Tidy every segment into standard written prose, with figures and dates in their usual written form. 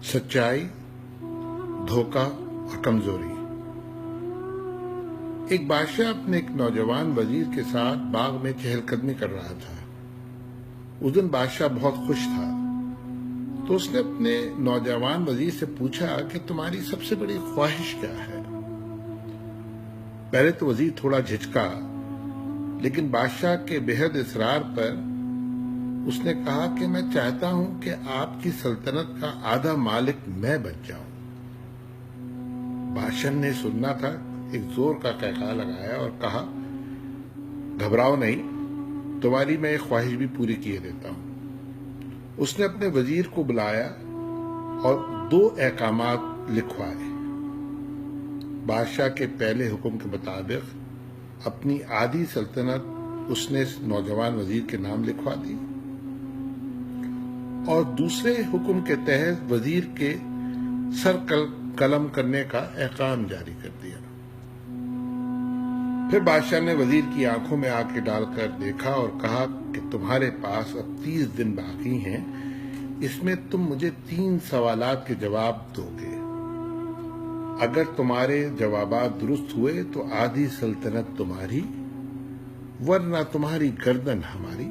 سچائی، دھوکہ اور کمزوری۔ ایک بادشاہ اپنے ایک نوجوان وزیر کے ساتھ باغ میں چہل قدمی کر رہا تھا۔ اس دن بادشاہ بہت خوش تھا، تو اس نے اپنے نوجوان وزیر سے پوچھا کہ تمہاری سب سے بڑی خواہش کیا ہے؟ پہلے تو وزیر تھوڑا جھجکا، لیکن بادشاہ کے بےحد اصرار پر اس نے کہا کہ میں چاہتا ہوں کہ آپ کی سلطنت کا آدھا مالک میں بن جاؤں۔ بادشاہ نے سننا تھا، ایک زور کا قہقہ لگایا اور کہا، گھبراؤ نہیں، تمہاری میں ایک خواہش بھی پوری کیے دیتا ہوں۔ اس نے اپنے وزیر کو بلایا اور 2 احکامات لکھوائے۔ بادشاہ کے پہلے حکم کے مطابق اپنی آدھی سلطنت اس نے نوجوان وزیر کے نام لکھوا دی، اور دوسرے حکم کے تحت وزیر کے سر قلم کرنے کا احکام جاری کر دیا۔ پھر بادشاہ نے وزیر کی آنکھوں میں آنکھیں ڈال کر دیکھا اور کہا کہ تمہارے پاس اب 30 دن باقی ہیں، اس میں تم مجھے 3 سوالات کے جواب دو گے۔ اگر تمہارے جوابات درست ہوئے تو آدھی سلطنت تمہاری، ورنہ تمہاری گردن ہماری۔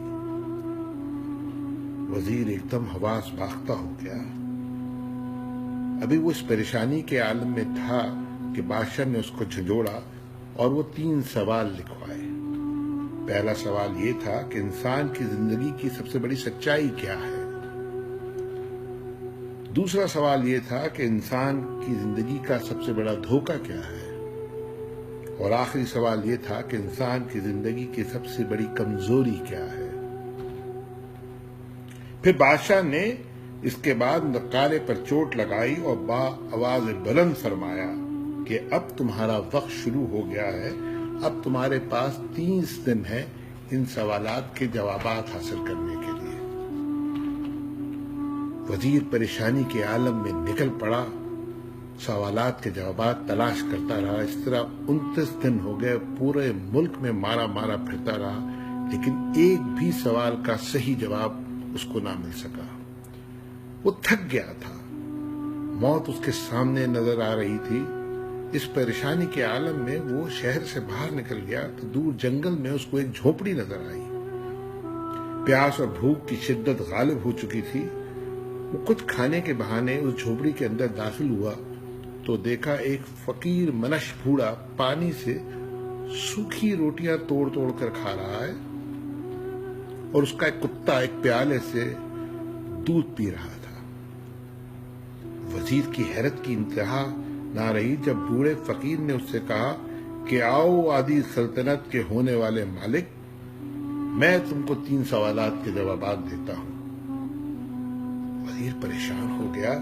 وزیر ایک دم حواس باختہ ہو گیا۔ ابھی وہ اس پریشانی کے عالم میں تھا کہ بادشاہ نے اس کو جھنجھوڑا اور وہ 3 سوال لکھوائے۔ پہلا سوال یہ تھا کہ انسان کی زندگی کی سب سے بڑی سچائی کیا ہے؟ دوسرا سوال یہ تھا کہ انسان کی زندگی کا سب سے بڑا دھوکہ کیا ہے؟ اور آخری سوال یہ تھا کہ انسان کی زندگی کی سب سے بڑی کمزوری کیا ہے؟ پھر بادشاہ نے اس کے بعد نقارے پر چوٹ لگائی اور آواز بلند فرمایا کہ اب تمہارا وقت شروع ہو گیا ہے، اب تمہارے پاس 30 دن ہے ان سوالات کے جوابات حاصل کرنے کے لیے۔ وزیر پریشانی کے عالم میں نکل پڑا، سوالات کے جوابات تلاش کرتا رہا۔ اس طرح 29 دن ہو گئے، پورے ملک میں مارا پھرتا رہا، لیکن ایک بھی سوال کا صحیح جواب اس کو نہ مل سکا۔ وہ تھک گیا تھا، موت اس کے سامنے نظر آ رہی تھی۔ اس پریشانی کے عالم میں وہ شہر سے باہر نکل گیا تو دور جنگل میں اس کو ایک جھونپڑی نظر آئی۔ پیاس اور بھوک کی شدت غالب ہو چکی تھی۔ وہ کچھ کھانے کے بہانے اس جھونپڑی کے اندر داخل ہوا تو دیکھا ایک فقیر منش بوڑھا پانی سے سوکھی روٹیاں توڑ کر کھا رہا ہے، اور اس کا ایک کتا ایک پیالے سے دودھ پی رہا تھا۔ وزیر کی حیرت کی انتہا نہ رہی جب بوڑھے فقیر نے اس سے کہا کہ آؤ آدھی سلطنت کے ہونے والے مالک، میں تم کو 3 سوالات کے جوابات دیتا ہوں۔ وزیر پریشان ہو گیا۔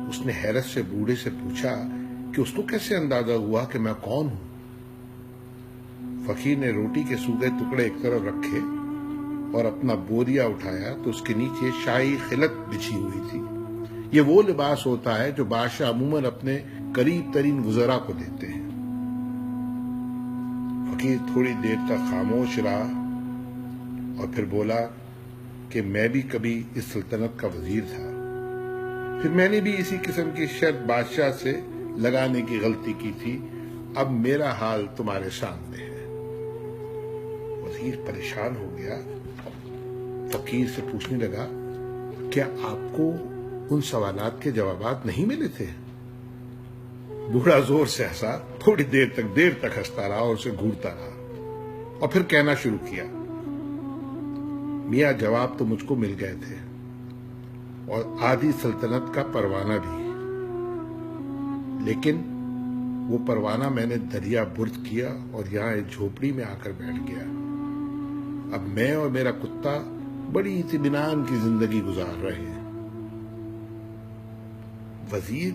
اس نے حیرت سے بوڑھے سے پوچھا کہ اس کو کیسے اندازہ ہوا کہ میں کون ہوں؟ فقیر نے روٹی کے سوکھے ٹکڑے ایک طرف رکھے اور اپنا بوریا اٹھایا تو اس کے نیچے شاہی خلعت بچھی ہوئی تھی۔ یہ وہ لباس ہوتا ہے جو بادشاہ عموماً اپنے قریب ترین وزراء کو دیتے ہیں۔ فقیر تھوڑی دیر تک خاموش رہا اور پھر بولا کہ میں بھی کبھی اس سلطنت کا وزیر تھا، پھر میں نے بھی اسی قسم کی شرط بادشاہ سے لگانے کی غلطی کی تھی، اب میرا حال تمہارے سامنے ہے۔ وزیر پریشان ہو گیا، فقیر سے پوچھنے لگا، کیا آپ کو ان سوالات کے جوابات نہیں ملے تھے؟ بوڑھا زور سے ہنسا، تھوڑی دیر تک ہنستا رہا اور اسے گھورتا رہا، اور پھر کہنا شروع کیا، میاں جواب تو مجھ کو مل گئے تھے، اور آدھی سلطنت کا پروانہ بھی، لیکن وہ پروانہ میں نے دریا برد کیا اور یہاں ایک جھوپڑی میں آ کر بیٹھ گیا۔ اب میں اور میرا کتا بڑی اطمینان کی زندگی گزار رہے ہیں۔ وزیر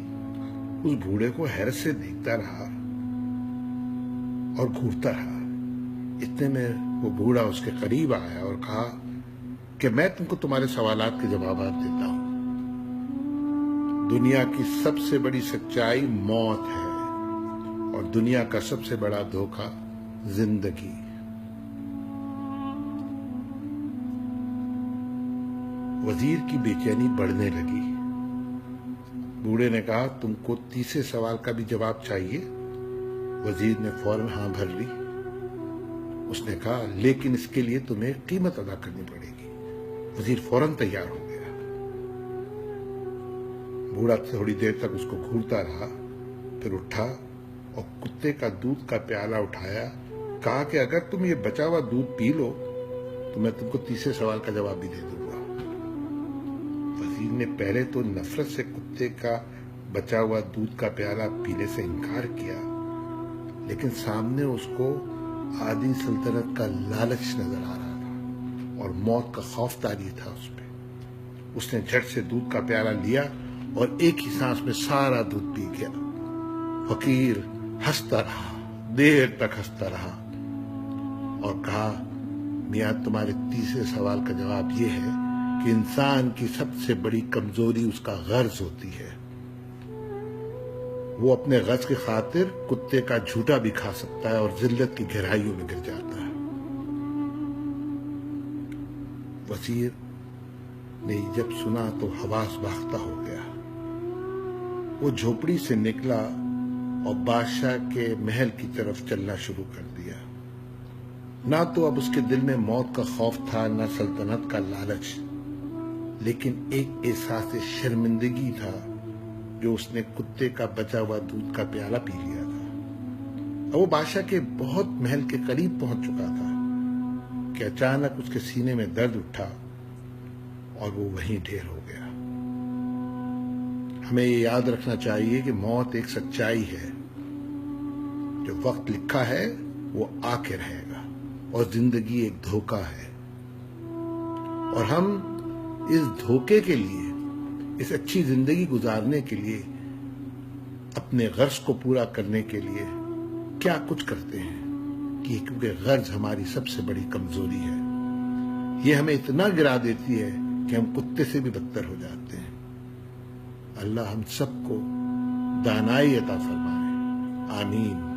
اس بوڑھے کو حیرت سے دیکھتا رہا اور گھورتا رہا۔ اتنے میں وہ بوڑھا اس کے قریب آیا اور کہا کہ میں تم کو تمہارے سوالات کے جوابات دیتا ہوں۔ دنیا کی سب سے بڑی سچائی موت ہے، اور دنیا کا سب سے بڑا دھوکہ زندگی۔ وزیر کی بے چینی بڑھنے لگی۔ بوڑھے نے کہا تم کو تیسرے سوال کا بھی جواب چاہیے؟ وزیر نے فوراً ہاں بھر لی۔ اس نے کہا لیکن اس کے لیے تمہیں قیمت ادا کرنی پڑے گی۔ وزیر فوراً تیار ہو گیا۔ بوڑھا تھوڑی دیر تک اس کو گھورتا رہا، پھر اٹھا اور کتے کا دودھ کا پیالہ اٹھایا، کہا کہ اگر تم یہ بچا ہوا دودھ پی لو تو میں تم کو تیسرے سوال کا جواب بھی دے دوں گا۔ وزیر نے پہلے تو نفرت سے کتے کا بچا ہوا دودھ کا پیالہ پینے سے انکار کیا، لیکن سامنے اس کو آدھی سلطنت کا لالچ نظر آ رہا تھا اور موت کا خوف طاری تھا اس پہ۔ اس نے جھٹ سے دودھ کا پیالہ لیا اور ایک ہی سانس میں سارا دودھ پی گیا۔ فقیر ہنستا رہا، دیر تک ہنستا رہا اور کہا میاں تمہارے تیسرے سوال کا جواب یہ ہے کہ انسان کی سب سے بڑی کمزوری اس کا غرض ہوتی ہے۔ وہ اپنے غرض کی خاطر کتے کا جھوٹا بھی کھا سکتا ہے اور ذلت کی گہرائیوں میں گر جاتا ہے۔ وزیر نے جب سنا تو حواس باختہ ہو گیا۔ وہ جھوپڑی سے نکلا اور بادشاہ کے محل کی طرف چلنا شروع کر دیا۔ نہ تو اب اس کے دل میں موت کا خوف تھا، نہ سلطنت کا لالچ، لیکن ایک احساس شرمندگی تھا جو اس نے کتے کا بچا ہوا دودھ کا پیالہ پی لیا تھا۔ اب وہ بادشاہ کے بہت محل کے قریب پہنچ چکا تھا کہ اچانک اس کے سینے میں درد اٹھا اور وہ وہیں ڈھیر ہو گیا۔ ہمیں یہ یاد رکھنا چاہیے کہ موت ایک سچائی ہے۔ جو وقت لکھا ہے وہ آ کے رہے گا، اور زندگی ایک دھوکہ ہے، اور ہم اس دھوکے کے لیے، اس اچھی زندگی گزارنے کے لیے، اپنے غرض کو پورا کرنے کے لیے کیا کچھ کرتے ہیں کہ کیونکہ غرض ہماری سب سے بڑی کمزوری ہے۔ یہ ہمیں اتنا گرا دیتی ہے کہ ہم کتے سے بھی بدتر ہو جاتے ہیں۔ اللہ ہم سب کو دانائی عطا فرمائے، آمین۔